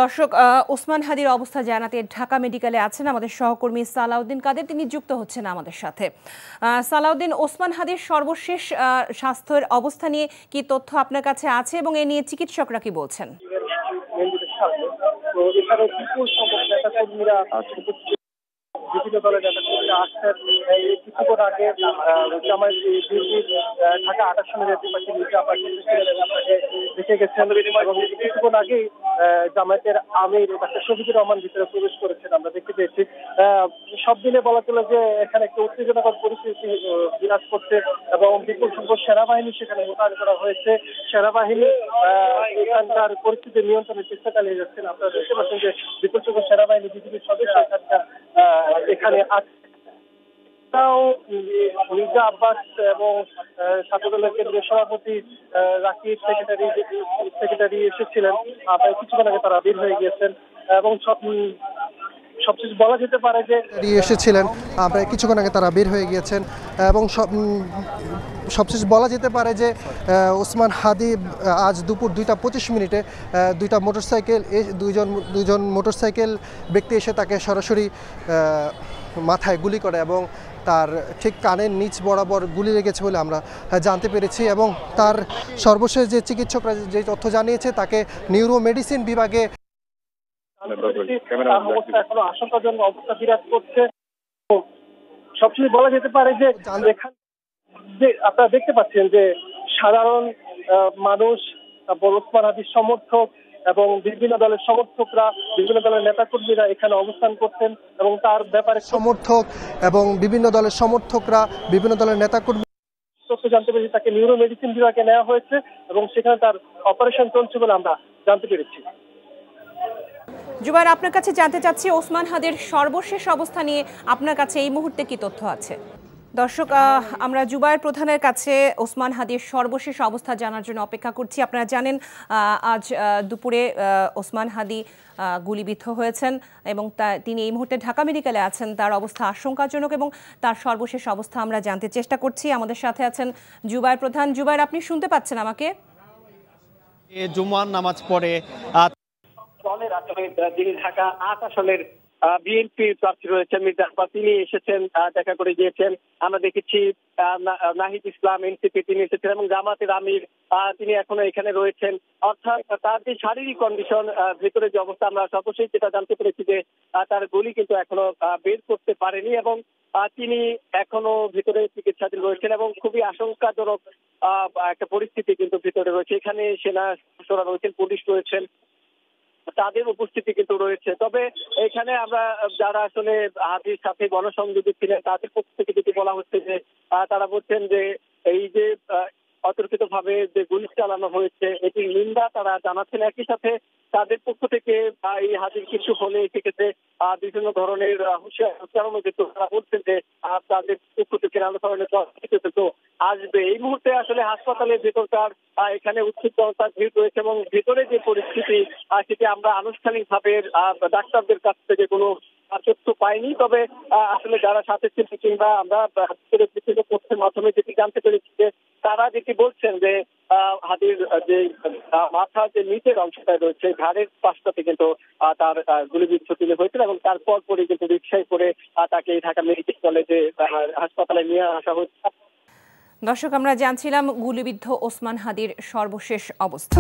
দর্শক, ওসমান হাদির অবস্থা জানাতে ঢাকা মেডিকেলে আছেন আমাদের সহকর্মী সালাউদ্দিন কাদের, তিনি যুক্ত হচ্ছেন আমাদের সাথে। সালাউদ্দিন, ওসমান হাদির সর্বশেষ স্বাস্থ্যের অবস্থা নিয়ে কি তথ্য আপনার কাছে আছে এবং এ নিয়ে চিকিৎসকরা কি বলছেন? বিভিন্ন দলের নেতা কর্মীরা আসছেন। কিছুক্ষণ আগে ঢাকা 28 সনের দেখে গেছেন এবং কিছুক্ষণ আগেই জামায়াতের আমির ডাক্তার শফিকুর রহমান ভিতরে প্রবেশ করেছেন আমরা দেখতে পেয়েছি। সব দিনে বলা চলে যে এখানে একটা উত্তেজনাকর পরিস্থিতি বিরাজ করছে এবং বিপুল সংখ্যক সেনাবাহিনী সেখানে মোতায়েন করা হয়েছে। সেনাবাহিনী এখানকার পরিস্থিতি নিয়ন্ত্রণের চেষ্টা চালিয়ে যাচ্ছেন। আপনারা দেখতে পাচ্ছেন যে বিপুল সংখ্যক সেনাবাহিনী বিজেপির সদস্য এখানে আছে। মির্জা আব্বাস এবং ছাত্রদলের কেন্দ্রীয় সভাপতি রাকিব সেক্রেটারি এসেছিলেন। কিছুক্ষণ আগে তারা বের হয়ে গিয়েছেন এবং সবশেষ বলা যেতে পারে যে কিছুক্ষণ আগে তারা বের হয়ে গিয়েছেন এবং সবশেষ বলা যেতে পারে যে ওসমান হাদি আজ দুপুর 2:25 দুইজন মোটরসাইকেল ব্যক্তি এসে তাকে সরাসরি মাথায় গুলি করে এবং তার ঠিক কানের নিচ বরাবর গুলি লেগেছে বলে আমরা জানতে পেরেছি এবং তার সর্বশেষ যে চিকিৎসকরা যে তথ্য জানিয়েছে তাকে নিউরো মেডিসিন বিভাগে এখনো আশঙ্কাজনক অবস্থা বিরাজ করছে। সবশেষ বলা যেতে পারে যে আপনারা দেখতে পাচ্ছেন যে সাধারণ মানুষ, ওসমান হাদির সমর্থক এবং বিভিন্ন দলের সমর্থকরা, বিভিন্ন দলের নেতাকর্মীরা এখানে অবস্থান করছেন এবং তার ব্যাপারে বিভিন্ন দলের নেতাকর্মী তথ্য জানতে পেরেছি তাকে নিউরো মেডিসিন বিভাগে নেওয়া হয়েছে এবং সেখানে তার অপারেশন চলছে বলে আমরা জানতে পেরেছি। জুবাইর, আপনার কাছে জানতে চাচ্ছি ওসমান হাদির সর্বশেষ অবস্থা নিয়ে আপনার কাছে এই মুহূর্তে কি তথ্য আছে? দর্শক, আমরা জুবাইর প্রধানের কাছে ওসমান হাদির সর্বশেষ অবস্থা জানার জন্য অপেক্ষা করছি। আপনারা জানেন আজ দুপুরে ওসমান হাদি গুলিবিদ্ধ হয়েছেন এবং তিনি এই মুহূর্তে ঢাকা মেডিকেলে আছেন। তার অবস্থা আশঙ্কাজনক এবং তার সর্বশেষ অবস্থা আমরা জানতে চেষ্টা করছি। আমাদের সাথে আছেন জুবাইর প্রধান। জুবাইর, আপনি শুনতে পাচ্ছেন আমাকে? জুমার নামাজ পড়ে যিনি ঢাকা 8 আসনের বিএনপি প্রার্থী রয়েছেন মির্জা আব্বাস, তিনি এসেছেন, দেখা করে গিয়েছেন। আমরা দেখেছি নাহিদ ইসলাম এনসিপি তিনি এসেছেন এবং জামাতের আমির তিনি এখনো এখানে রয়েছেন। অর্থাৎ তার যে শারীরিক কন্ডিশন, ভেতরে যে অবস্থা, আমরা সর্বশেষ যেটা জানতে পেরেছি যে তার গুলি কিন্তু এখনো বের করতে পারেনি এবং তিনি এখনো ভিতরে চিকিৎসাধীন রয়েছেন এবং খুবই আশঙ্কাজনক একটা পরিস্থিতি কিন্তু ভিতরে রয়েছে। এখানে সেনা সদস্যরা রয়েছেন, পুলিশ রয়েছেন, তাদের উপস্থিতি কিন্তু রয়েছে। তবে এখানে আমরা যারা আসলে হাদির সাথে গণসংযোগী ছিলেন তাদের পক্ষ থেকে যেটি বলা হচ্ছে যে তারা বলছেন যে এই যে অতর্কিত ভাবে যে গুলি চালানো হয়েছে এটির নিন্দা তারা জানাচ্ছেন। একই সাথে তাদের পক্ষ থেকে এই হাদির কিছু হলে সেক্ষেত্রে বিভিন্ন ধরনের হুঁশিয়ারি উচ্চারণ যেত। তারা বলছেন যে তাদের পক্ষ থেকে নানা ধরনের তো আসবে। এই মুহূর্তে আসলে হাসপাতালের ভেতরকার এখানে উচ্ছৃঙ্খলতার ভিড় রয়েছে এবং ভেতরে যে পরিস্থিতি সেটি আমরা আনুষ্ঠানিকভাবে ডাক্তারদের কাছ থেকে কোনো তথ্য পাইনি। তবে আসলে যারা সাথে ছিলেন কিংবা আমরা বিভিন্ন তথ্যের মাধ্যমে যেটি জানতে পেরেছি যে তারা যেটি বলছেন যে হাদির যে মাথার যে নিচের অংশটা রয়েছে ঘাড়ের পাশটাতে কিন্তু তার গুলিবিদ্ধ তিনি হয়েছিল এবং তারপর পরে কিন্তু রিকশায় করে তাকে ঢাকা মেডিকেল কলেজে হাসপাতালে নিয়ে আসা হয়েছে। দর্শক, আমরা জানছিলাম গুলিবিদ্ধ ওসমান হাদির সর্বশেষ অবস্থা।